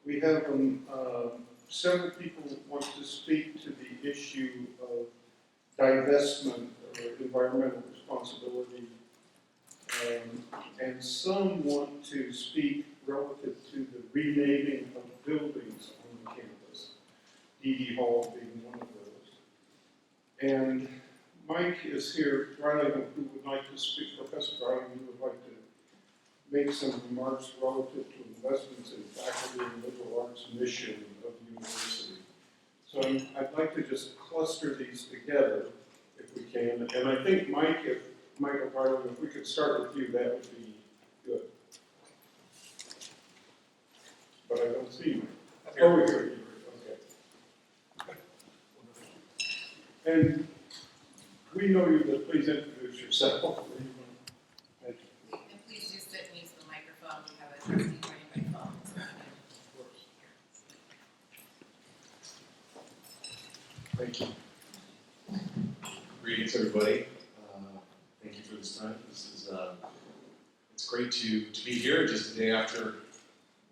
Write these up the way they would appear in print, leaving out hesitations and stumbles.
We have several people want to speak to the issue of divestment or environmental responsibility, and some want to speak relative to the renaming of buildings on the campus, D.D. Hall being one of those. And Mike is here, Riley, who would like to speak, Professor Riley, who would like to make some remarks relative to investments in faculty and liberal arts mission of the university. So I'd like to just cluster these together, if we can. And I think Michael Riley, if we could start with you, that would be good. But I don't see you. Oh, we're here. Okay. And we know you, but please introduce yourself. And please just use the microphone. We have a trustee joining by phone. Thank you. Greetings, everybody. Thank you for this time. This is it's great to be here just the day after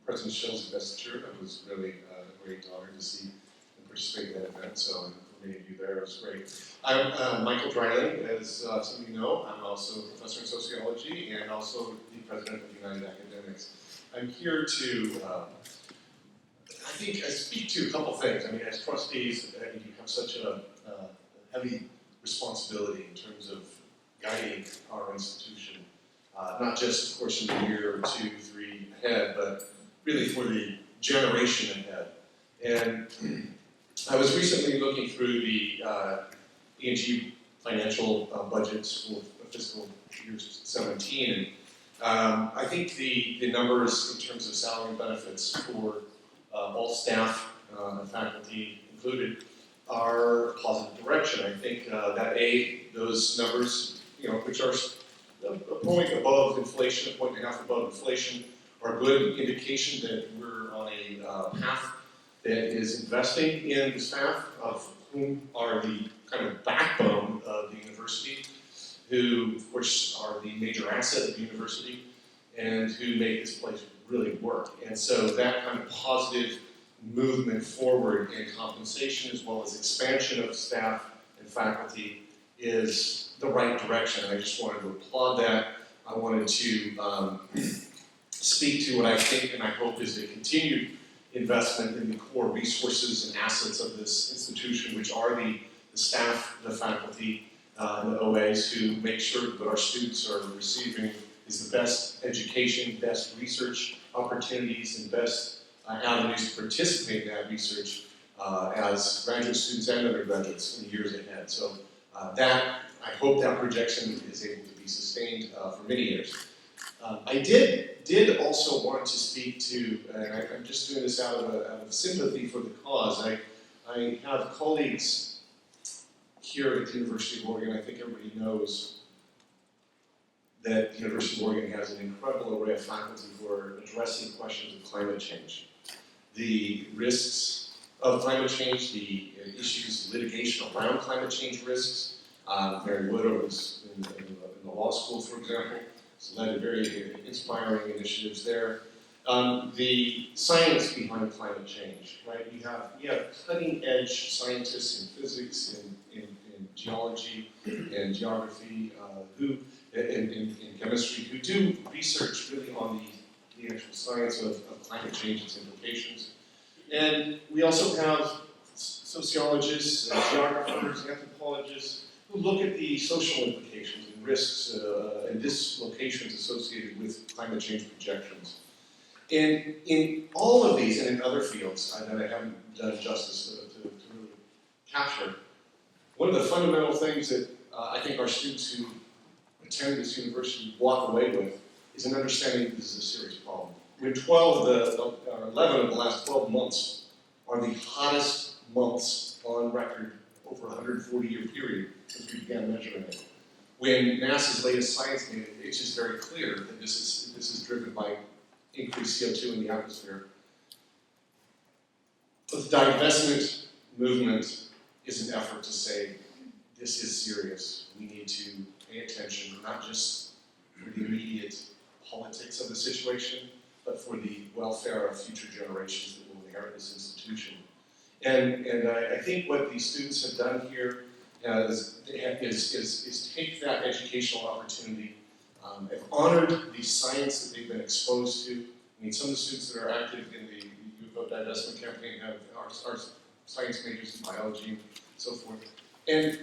President Schill's investiture. It was really a great honor to see and participate in that event. So for many of you there, it was great. I'm Michael Dryling, as some of you know. I'm also a professor in sociology and also the president of United Academics. I'm here to I think I speak to a couple things. I mean, as trustees, I think you have such a heavy responsibility in terms of guiding our institution, not just, of course, in the year or 2, 3 ahead, but really for the generation ahead. And I was recently looking through the E&G financial budgets for fiscal year 17, and I think the numbers in terms of salary and benefits for all staff and faculty included are a positive direction. I think that those numbers, which are a point above inflation, a point and a half above inflation, are a good indication that we're on a path that is investing in the staff, of whom are the kind of backbone of the university, who, of course, are the major asset of the university, and who make this place really work. And so that kind of positive movement forward in compensation as well as expansion of staff and faculty is the right direction. I just wanted to applaud that. I wanted to speak to what I think and I hope is a continued investment in the core resources and assets of this institution, which are the staff, the faculty, and the OAs who make sure that our students are receiving is the best education, best research opportunities, and best avenues to participate in that research as graduate students and undergraduates in the years ahead. So I hope that projection is able to be sustained for many years. I did also want to speak to, and I'm just doing this out of sympathy for the cause. I have colleagues here at the University of Oregon. I think everybody knows that the University of Oregon has an incredible array of faculty who are addressing questions of climate change. The risks of climate change, the issues, litigation around climate change risks. Mary Wood was in the law school, for example, has led very inspiring initiatives there. The science behind climate change, right? You have cutting edge scientists in physics, in geology, and geography, in chemistry, who do research really on the actual science of climate change, its implications. And we also have sociologists, geographers, anthropologists, who look at the social implications and risks and dislocations associated with climate change projections. And in all of these, and in other fields that I haven't done justice to really capture, one of the fundamental things that I think our students who attend this university walk away with is an understanding that this is a serious problem. When 11 of the last 12 months are the hottest months on record over a 140-year period since we began measuring it. When NASA's latest science data, it's just very clear that this is driven by increased CO2 in the atmosphere. The divestment movement is an effort to say, this is serious. We need to pay attention, not just for the immediate politics of the situation, but for the welfare of future generations that will inherit this institution. And I think what these students have done here is take that educational opportunity, have honored the science that they've been exposed to. I mean, some of the students that are active in the UO divestment campaign are science majors in biology and so forth. And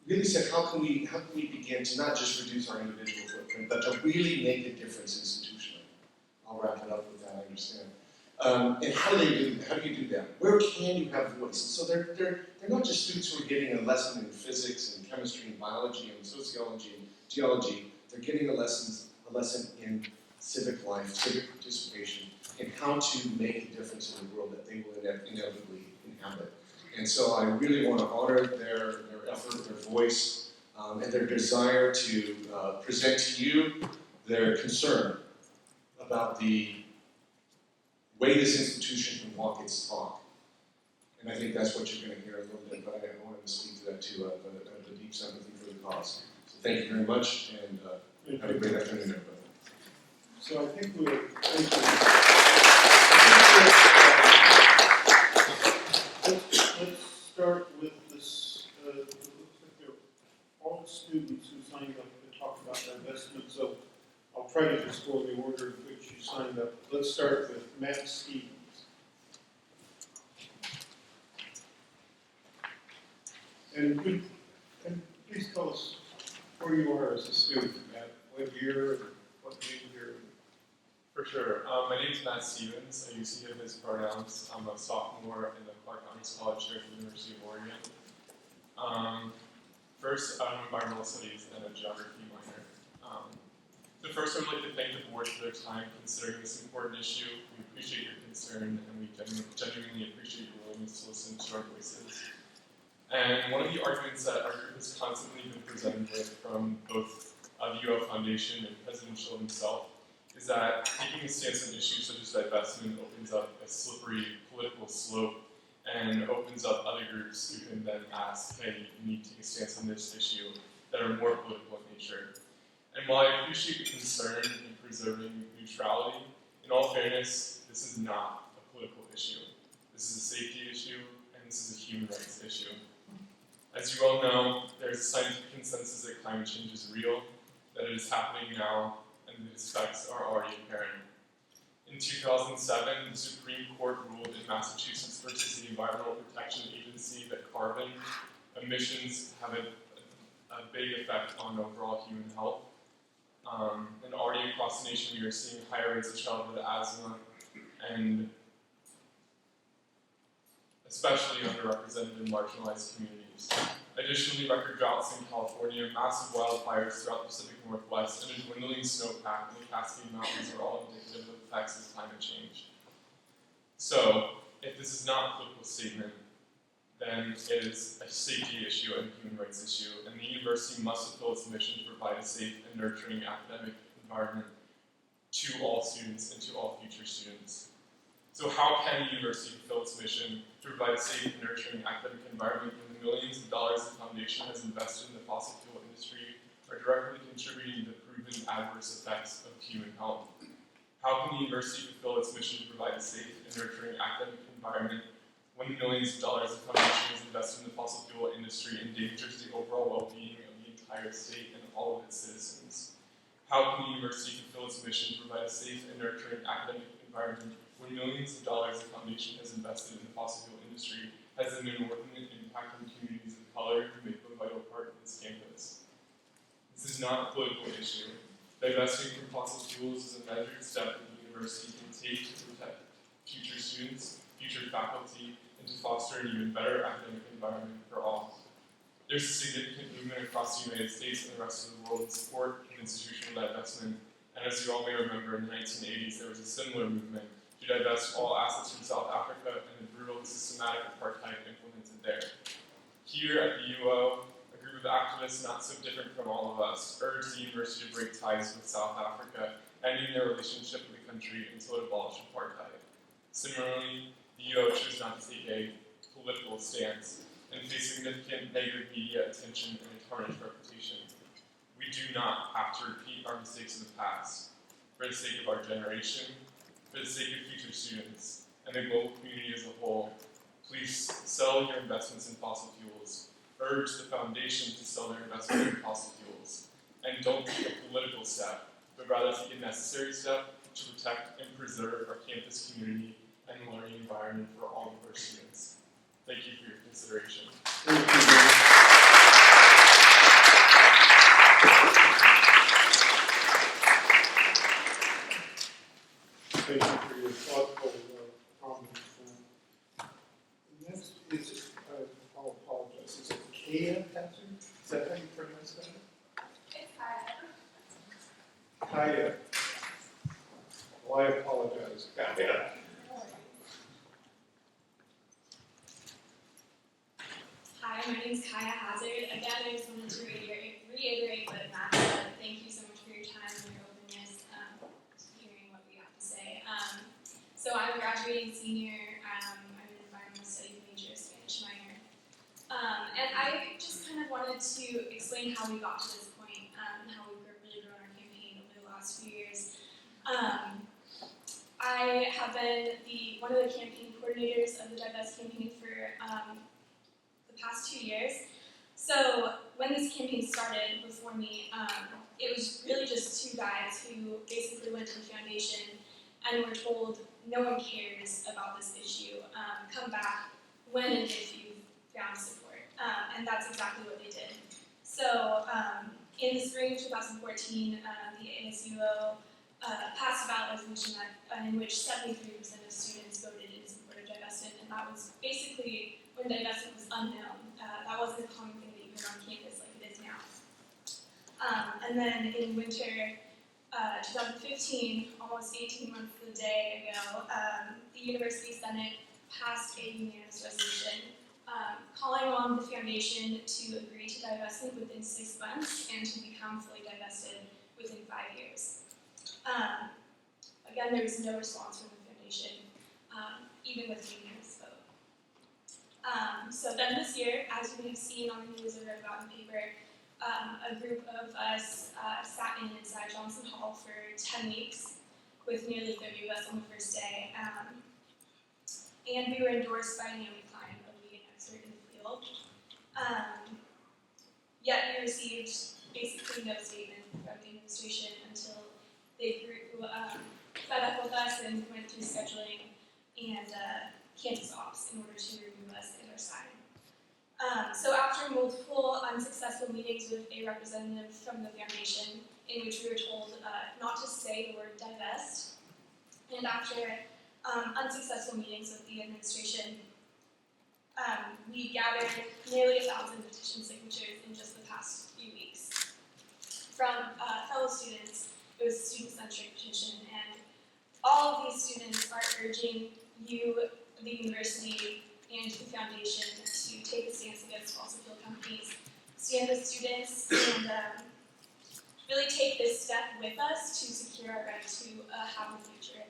really said, how can we begin to not just reduce our individual footprint, but to really make a difference institutionally? I'll wrap it up with that, I understand. And how do you do that? Where can you have voice? And so they're not just students who are getting a lesson in physics and chemistry and biology and sociology and geology. They're getting a lesson in civic life, civic participation, and how to make a difference in the world that they will inevitably inhabit. And so I really want to honor their effort, their voice, and their desire to present to you their concern about the way this institution can walk its talk. And I think that's what you're going to hear a little bit, but I wanted to speak to that too, the deep sympathy for the cause. So thank you very much, and have a great afternoon, everybody. So I think we're, thank you. Let's start with this, it looks like they're all students who signed up to talk about divestment, so I'll try to just go in the order in which you signed up. Let's start with Matt Stevens. And please tell us where you are as a student, Matt. What year, what major? For sure. My name is Matt Stevens. I use he, him, his pronouns. I'm a sophomore in the Clark Honors College here at the University of Oregon. First, I'm environmental studies and a geography minor. So first, I'd like to thank the board for their time considering this important issue. We appreciate your concern, and we genuinely appreciate your willingness to listen to our voices. And one of the arguments that our group has constantly been presented with from both the UO Foundation and President Schill himself is that taking a stance on issues such as divestment opens up a slippery political slope and opens up other groups who can then ask, hey, you need to take a stance on this issue that are more political in nature. And while I appreciate the concern in preserving neutrality, in all fairness, this is not a political issue. This is a safety issue, and this is a human rights issue. As you all know, there is a scientific consensus that climate change is real, that it is happening now, and the effects are already apparent. In 2007, the Supreme Court ruled in Massachusetts versus the Environmental Protection Agency that carbon emissions have a big effect on overall human health. And already across the nation, we are seeing higher rates of childhood asthma, and especially underrepresented and marginalized communities. Additionally, record droughts in California, massive wildfires throughout the Pacific Northwest, and a dwindling snowpack in the Cascade Mountains are all indicative of effects of climate change. So, if this is not a political statement, then it is a safety issue and a human rights issue, and the university must fulfill its mission to provide a safe and nurturing academic environment to all students and to all future students. So how can the university fulfill its mission to provide a safe and nurturing academic environment when the millions of dollars the foundation has invested in the fossil fuel industry are directly contributing to the proven adverse effects of human health? How can the university fulfill its mission to provide a safe and nurturing academic environment when the millions of dollars the foundation has invested in the fossil fuel industry endangers the overall well-being of the entire state and all of its citizens? How can the university fulfill its mission to provide a safe and nurturing academic environment when millions of dollars the foundation has invested in the fossil fuel industry has an inordinate impact on communities of color who make a vital part of its campus? This is not a political issue. Divesting from fossil fuels is a measured step that the university can take to protect future students, future faculty, and to foster an even better academic environment for all. There's a significant movement across the United States and the rest of the world in support of institutional divestment, and as you all may remember, in the 1980s there was a similar movement to divest all assets from South Africa and the brutal systematic apartheid implemented there. Here at the UO, a group of activists not so different from all of us urged the university to break ties with South Africa, ending their relationship with the country until it abolished apartheid. Similarly, the UO chose not to take a political stance and face significant negative media attention and a tarnished reputation. We do not have to repeat our mistakes of the past for the sake of our generation, for the sake of future students, and the global community as a whole, please sell your investments in fossil fuels, urge the foundation to sell their investment in fossil fuels, and don't take a political step, but rather take a necessary step to protect and preserve our campus community and learning environment for all of our students. Thank you for your consideration. Thank you for your thoughtful comments. Next is, I'll apologize, is it Kaya Hatcher? Is that how you pronounce that? It's Kaya. Kaya. Well, I apologize, Kaya. Hi, my name is Kaya Hazard. Again, I just wanted to reiterate what Matt said. Thank you so much for your time and your openness to hearing what we have to say. So I'm a graduating senior. I'm an environmental studies major, Spanish minor. And I just kind of wanted to explain how we got to this point and how we've really grown our campaign over the last few years. I have been one of the campaign coordinators of the Divest campaign for the past 2 years. So when this campaign started before me, it was really just two guys who basically went to the foundation and were told, no one cares about this issue, come back when and if you found support. And that's exactly what they did. So in the spring of 2014, the ASUO passed a ballot resolution in which 73% of students voted in support of divestment, and that was basically when divestment was unknown. That wasn't a common thing that you heard on campus like it is now. And then in winter 2015, almost 18 months to the day ago, the University Senate passed a unanimous resolution calling on the foundation to agree to divestment within 6 months and to become fully divested within 5 years. Again, there was no response from the foundation, even with the unanimous vote. So then this year, as you may have seen on the news or read about in the paper, a group of us sat inside Johnson Hall for 10 weeks with nearly 30 of us on the first day. And we were endorsed by Naomi Klein, a leading expert in the field. Yet we received basically no statement from the administration until they grew fed up with us and went through scheduling and campus ops in order to remove us and our sign. So after multiple unsuccessful meetings with a representative from the foundation, in which we were told not to say the word divest, and after unsuccessful meetings with the administration, we gathered nearly 1,000 petition signatures in just the past few weeks from fellow students. It was a student-centric petition, and all of these students are urging you, the university, and the foundation to take a stance against fossil fuel companies, stand with students, and really take this step with us to secure our right to have a future,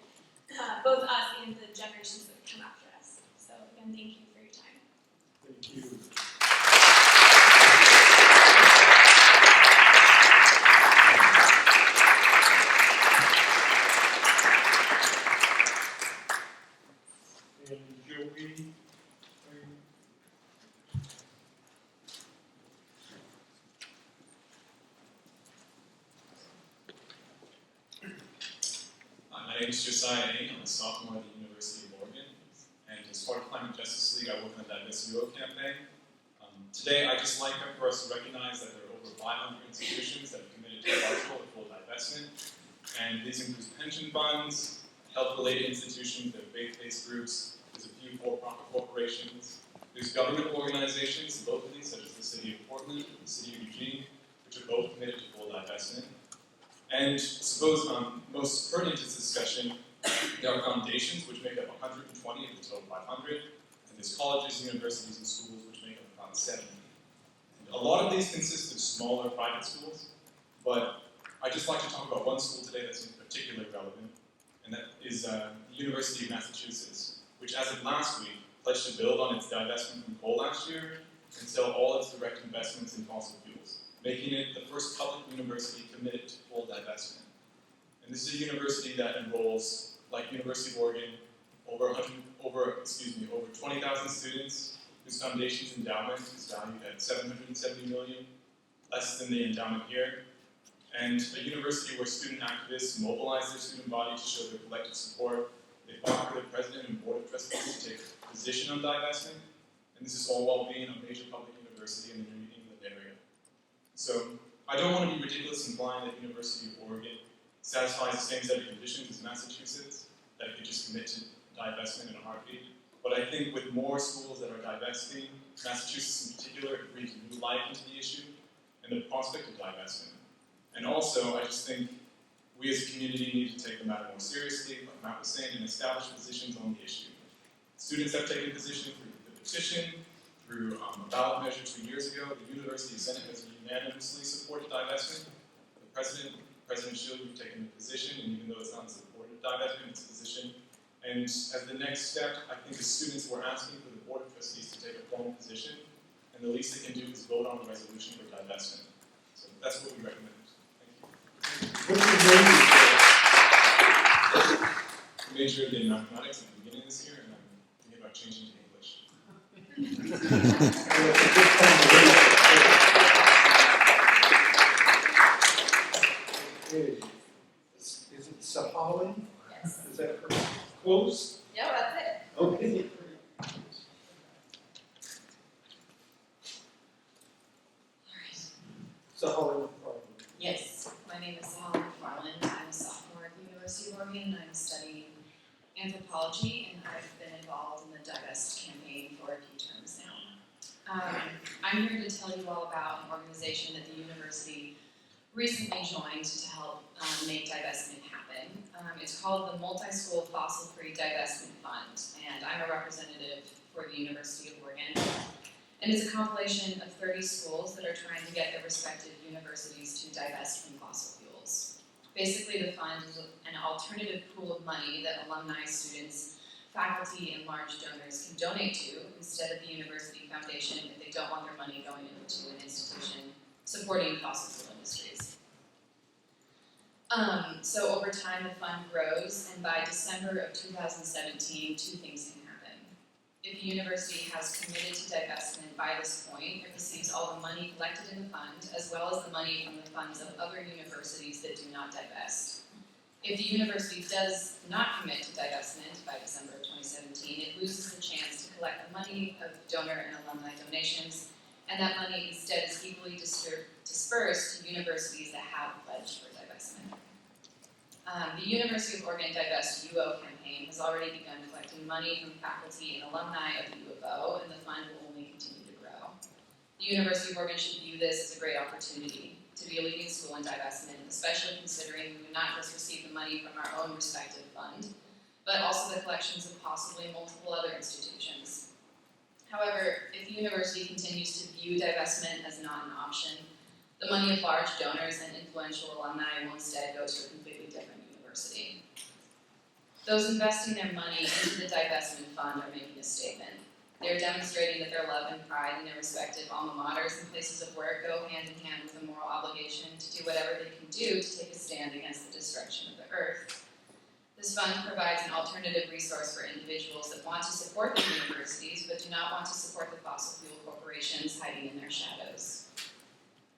both us and the generations that come after us. So again, thank you for your time. Thank you. And Joey, My name is Josiah Knope. I'm a sophomore at the University of Oregon, and as part of Climate Justice League, I work on the Divest UO campaign. Today, I'd just like for us to recognize that there are over 500 institutions that have committed to partial or full divestment, and these include pension funds, health-related institutions, there are faith-based groups, there's a few for-profit corporations, there's government organizations, locally, such as the City of Portland and the City of Eugene, which are both committed to full divestment. And I suppose most pertinent to this discussion, there are foundations which make up 120 of the total 500, and there's colleges, universities, and schools which make up about 70. And a lot of these consist of smaller private schools, but I'd just like to talk about one school today that seems particularly relevant, and that is the University of Massachusetts, which as of last week pledged to build on its divestment from coal last year and sell all its direct investments in fossil fuels, making it the first public university committed to full divestment. And this is a university that enrolls, like University of Oregon, over 20,000 students whose foundation's endowment is valued at $770 million, less than the endowment here, and a university where student activists mobilize their student body to show their collective support. They fought for the president and board of trustees to take a position on divestment, and this is all while being a major public university in the New England area. So I don't want to be ridiculous and blind that University of Oregon satisfies the same set of conditions as Massachusetts, that it could just commit to divestment in a heartbeat. But I think with more schools that are divesting, Massachusetts in particular, it breathes new life into the issue and the prospect of divestment. And also, I just think we as a community need to take the matter more seriously, like Matt was saying, and establish positions on the issue. Students have taken position through the petition, through a ballot measure 2 years ago. The University Senate has unanimously supported divestment. The President Shield, you've taken a position, and even though it's not in support of divestment, it's a position. And as the next step, I think as students, we're asking for the Board of Trustees to take a formal position, and the least they can do is vote on the resolution for divestment. So that's what we recommend. What's your major? I majored in mathematics at the beginning of this year, and I'm thinking about changing to English. Okay. Is it Sahalan? Yes. Is that correct? Close? No, that's it. Okay. Sahalan McFarland. Yes, my name is Sally McFarland. I'm a sophomore at the University of Oregon. I'm studying anthropology, and I've been involved in the Divest campaign for a few terms now. I'm here to tell you all about an organization that the university recently joined to help make divestment happen. It's called the Multi-School Fossil-Free Divestment Fund, and I'm a representative for the University of Oregon. And it's a compilation of 30 schools that are trying to get their respective universities to divest from fossil fuels. Basically, the fund is an alternative pool of money that alumni, students, faculty, and large donors can donate to instead of the university foundation if they don't want their money going into an institution supporting fossil fuel industries. So over time, the fund grows, and by December of 2017, two things can happen. If the university has committed to divestment by this point, it receives all the money collected in the fund, as well as the money from the funds of other universities that do not divest. If the university does not commit to divestment by December of 2017, it loses the chance to collect the money of donor and alumni donations, and that money instead is equally dispersed to universities that have pledged for divestment. The University of Oregon Divest UO campaign has already begun collecting money from faculty and alumni of the U of O, and the fund will only continue to grow. The University of Oregon should view this as a great opportunity to be a leading school in divestment, especially considering we do not just receive the money from our own respective fund, but also the collections of possibly multiple other institutions. However, if the university continues to view divestment as not an option, the money of large donors and influential alumni will instead go to a completely different university. Those investing their money into the divestment fund are making a statement. They're demonstrating that their love and pride in their respective alma maters and places of work go hand in hand with a moral obligation to do whatever they can do to take a stand against the destruction of the earth. This fund provides an alternative resource for individuals that want to support the universities but do not want to support the fossil fuel corporations hiding in their shadows.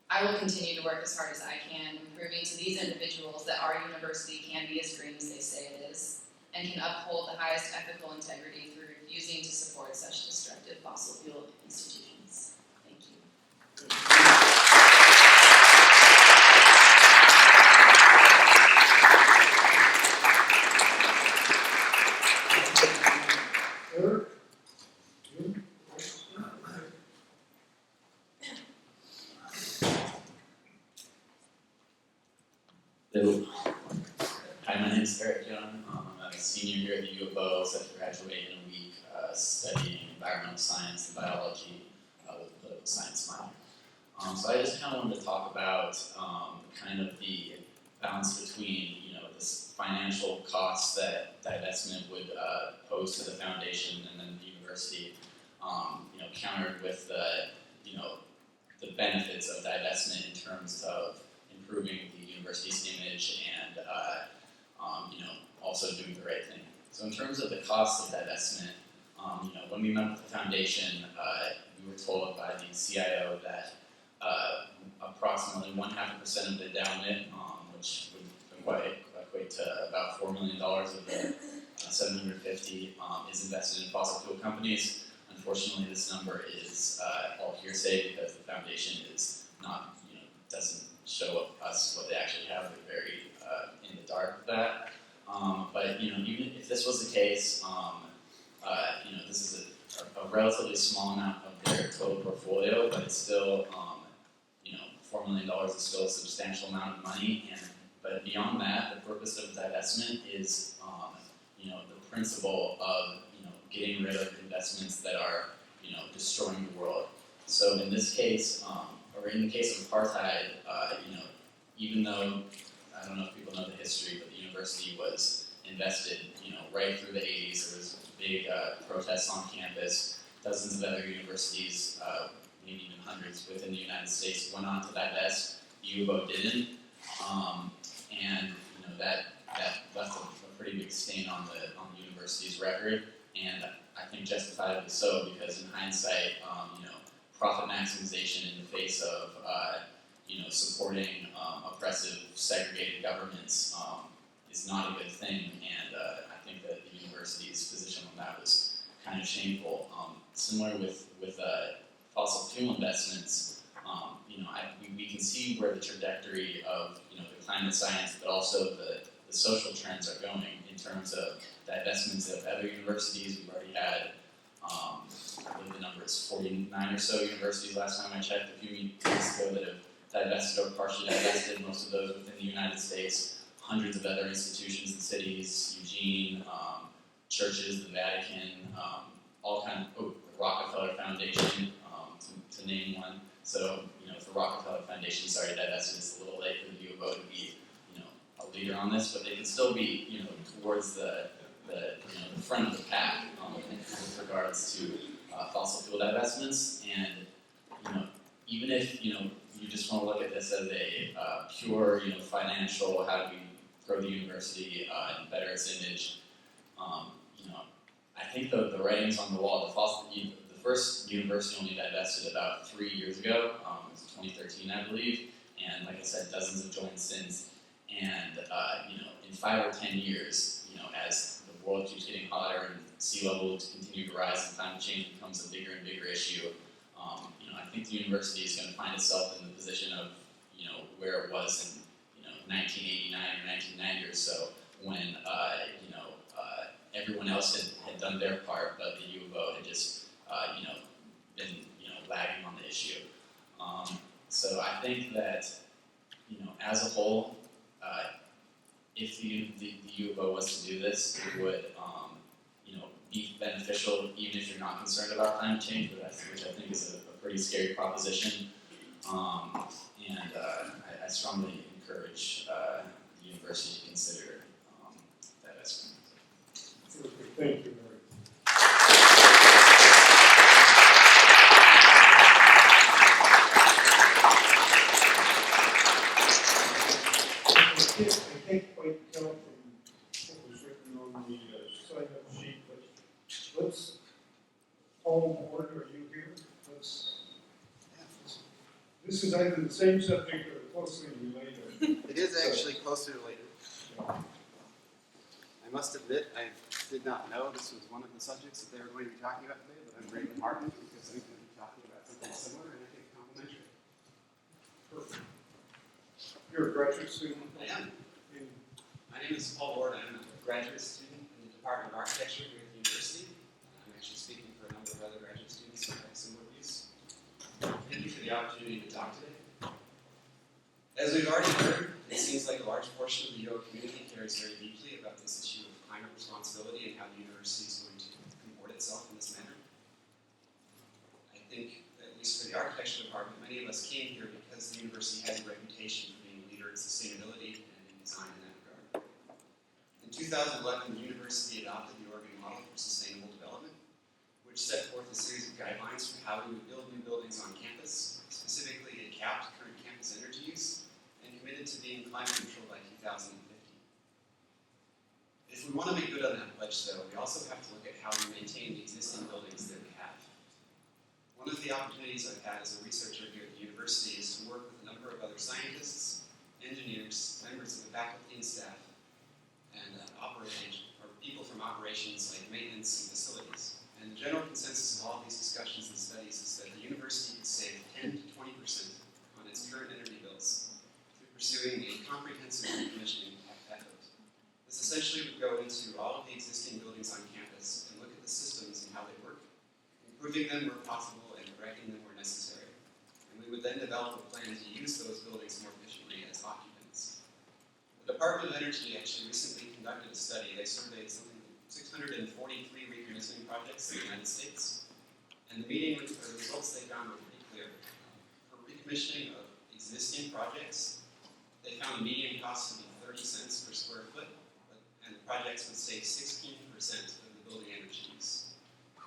I will continue to work as hard as I can, proving to these individuals that our university can be as green as they say it is, and can uphold the highest ethical integrity through refusing to support such destructive fossil fuel institutions. Thank you. Eric? Hello. Hi, my name is Eric Young. I'm a senior here at the U of O, set to graduate in a week, studying environmental science and biology with a political science minor. So I just kind of wanted to talk about kind of the balance between, this financial cost that divestment would pose to the foundation and then the university, countered with the benefits of divestment in terms of improving the university's image and also doing the right thing. So So in terms of the cost of divestment, when we met with the foundation, we were told by the CIO that approximately 0.5% of the endowment, which would equate to about $4 million of the 750, is invested in fossil fuel companies. Unfortunately, this number is all hearsay because the foundation is not, doesn't show us what they actually have. They're very in the dark with that. But even if this was the case, this is a relatively small amount of their total portfolio, but it's still, $4 million is still a substantial amount of money. But beyond that, the purpose of divestment is, the principle of, getting rid of investments that are, destroying the world. So in this case, or in the case of apartheid, even though, I don't know if people know the history, but the university was invested, right through the 80s. There was big protests on campus. Dozens of other universities, maybe even hundreds within the United States, went on to divest. The UO didn't, and that left a pretty big stain on the university's record, and I think justifiably so, because in hindsight, profit maximization in the face of supporting oppressive, segregated governments is not a good thing, and I think that the university's position on that was kind of shameful. Similar with fossil fuel investments, we can see where the trajectory of the climate science, but also the social trends are going in terms of divestments of other universities. We've already had, I believe the number is 49 or so universities last time I checked a few weeks ago that have divested or partially divested, most of those within the United States. Hundreds of other institutions and cities, Eugene, churches, the Vatican, the Rockefeller Foundation, to name one. So, if the Rockefeller Foundation started divesting, it's a little late for the UO to be, a leader on this, but they can still be, towards the front of the pack with regards to fossil fuel divestments. And, even if, you just want to look at this as a pure, financial, how do we grow the university and better its image, I think the writing's on the wall. The first university only divested about 3 years ago. It was 2013, I believe. And like I said, dozens have joined since. And, in 5 or 10 years, as the world keeps getting hotter and sea levels continue to rise and climate change becomes a bigger and bigger issue, I think the university is going to find itself in the position of, where it was in, 1989 or 1990 or so, when, everyone else had done their part, but the UO had just, been, lagging on the issue. So I think that, as a whole, if the UO was to do this, it would, be beneficial, even if you're not concerned about climate change, which I think is a pretty scary proposition. And I strongly encourage the university to consider divestment. Thank you, Mary. I can't quite tell from what was written on the sign-up sheet, but let's, Paul Ward, are you here? This is either the same subject or closely related. It is actually closely related. I must admit, I did not know this was one of the subjects that they were going to be talking about today, but I'm very heartened because I'm going to be talking about something similar and I think complementary. Perfect. You're a graduate student? I am. My name is Paul Ward. I'm a graduate student in the Department of Architecture here at the university. I'm actually speaking for a number of other graduate students who have similar views. Thank you for the opportunity to talk today. As we've already heard, it seems like a large portion of the UO community cares very deeply about this issue of climate responsibility and how the university is going to comport itself in this manner. I think, at least for the architecture department, many of us came here because the university has a reputation for being a leader in sustainability and in design in that regard. In 2011, the university adopted the Oregon Model for Sustainable Development, which set forth a series of guidelines for how we would build new buildings on campus. Specifically, it capped current campus energy use and committed to being climate neutral by 2050. It's If we want to make good on that pledge, though, we also have to look at how we maintain the existing buildings that we have. One of the opportunities I've had as a researcher here at the university is to work with a number of other scientists, engineers, members of the faculty and staff, and people from operations like maintenance and facilities. And the general consensus of all of these discussions and studies is that the university could save 10 to 20% on its current energy bills through pursuing a comprehensive decommissioning effort. This essentially would go into all of the existing buildings on campus and look at the systems and how they work, improving them where possible and correcting them where necessary. And we would then develop a plan to use those buildings more efficiently as occupants. The Department of Energy actually recently conducted a study. They surveyed something like 643 recommissioning projects in the United States. And the results they found were pretty clear. For recommissioning of existing projects, they found the median cost to be 30 cents per square foot, and the projects would save 16% of the building energy use.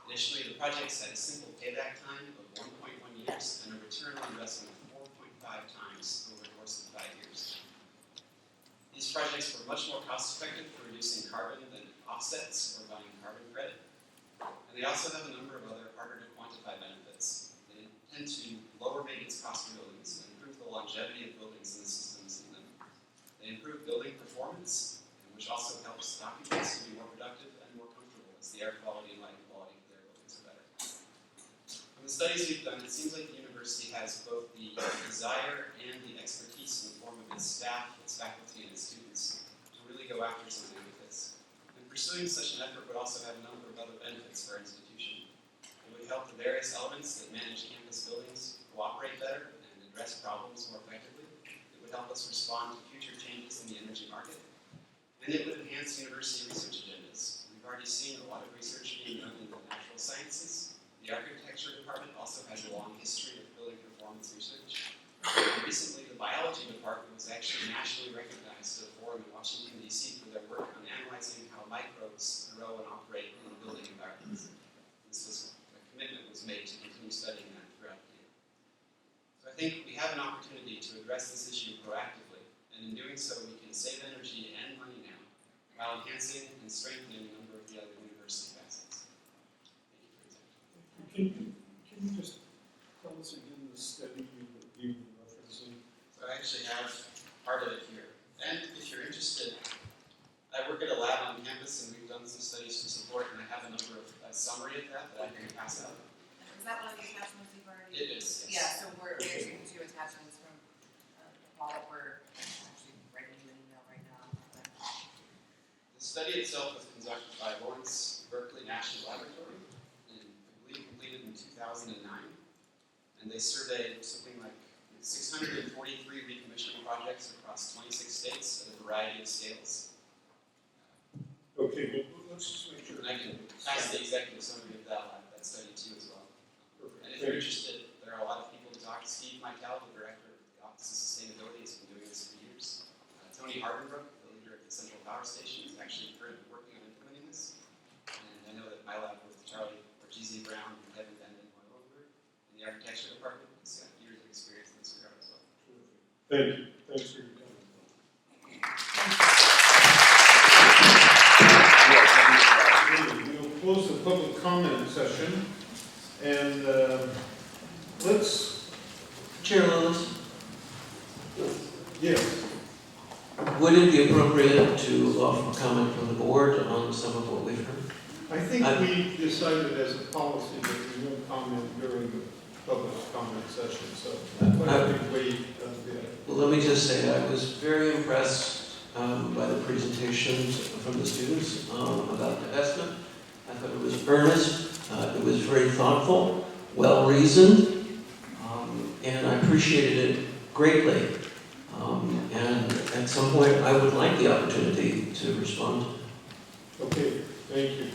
Additionally, the projects had a simple payback time of 1.1 years and a return on investment of 4.5 times over the course of 5 years. These projects were much more cost-effective for reducing carbon than offsets or buying carbon credit. And they also have a number of other harder-to-quantify benefits. They tend to lower maintenance costs for buildings and improve the longevity of buildings and the systems in them. They improve building performance, which also helps occupants to be more productive and more comfortable as the air quality and light quality of their buildings are better. From the studies we've done, it seems like the university has both the desire and the expertise in the form of its staff, its faculty, and its students to really go after something like this. And pursuing such an effort would also have a number of other benefits for our institution. It would help the various elements that manage campus buildings cooperate better and address problems more effectively. It would help us respond to future changes in the energy market. And it would enhance university research agendas. We've already seen a lot of research being done in the natural sciences. The architecture department also has a long history of building performance research. And recently, the biology department was actually nationally recognized at a forum in Washington, D.C. for their work on analyzing how microbes grow and operate in building environments. A commitment was made to continue studying that throughout the year. So I think we have an opportunity to address this issue proactively. And in doing so, we can save energy and money now, while enhancing and strengthening a number of the other university facets. Thank you for your time. Can you just tell us again the study you were referencing? So I actually have part of it here. And if you're interested, I work at a lab on campus, and we've done some studies to support, and I have a number of summary of that I can pass out. Is that one of the attachments you've already? It is, yes. Yeah, so we're issuing 2 attachments from Paul. We're actually writing you an email right now. The study itself was conducted by Lawrence Berkeley National Laboratory, and I believe completed in 2009. And they surveyed something like 643 recommissioning projects across 26 states at a variety of scales. Okay, well, let's just make sure. And I can pass the executive summary of that study too as well. Perfect. And if you're interested, there are a lot of people to talk to. Steve Michael, the director of the Office of Sustainability, has been doing this for years. Tony Hardenbrook, the leader of the Central Power Station, is actually currently working on implementing this. And I know that my lab with Charlie Ortiz Brown and Kevin Benden and Moyle in the architecture department has got years of experience in this regard as well. Thank you. Thanks for your comment. We'll close the public comment session, and let's. Chair Lewis, Yes. would it be appropriate to offer comment from the board on some of what we've heard? I think we decided as a policy that we won't comment during the public comment session, so I think we Well, let me just say I was very impressed by the presentations from the students about divestment. I thought it was earnest, it was very thoughtful, well-reasoned, and I appreciated it greatly. And at some point, I would like the opportunity to respond. Okay, thank you.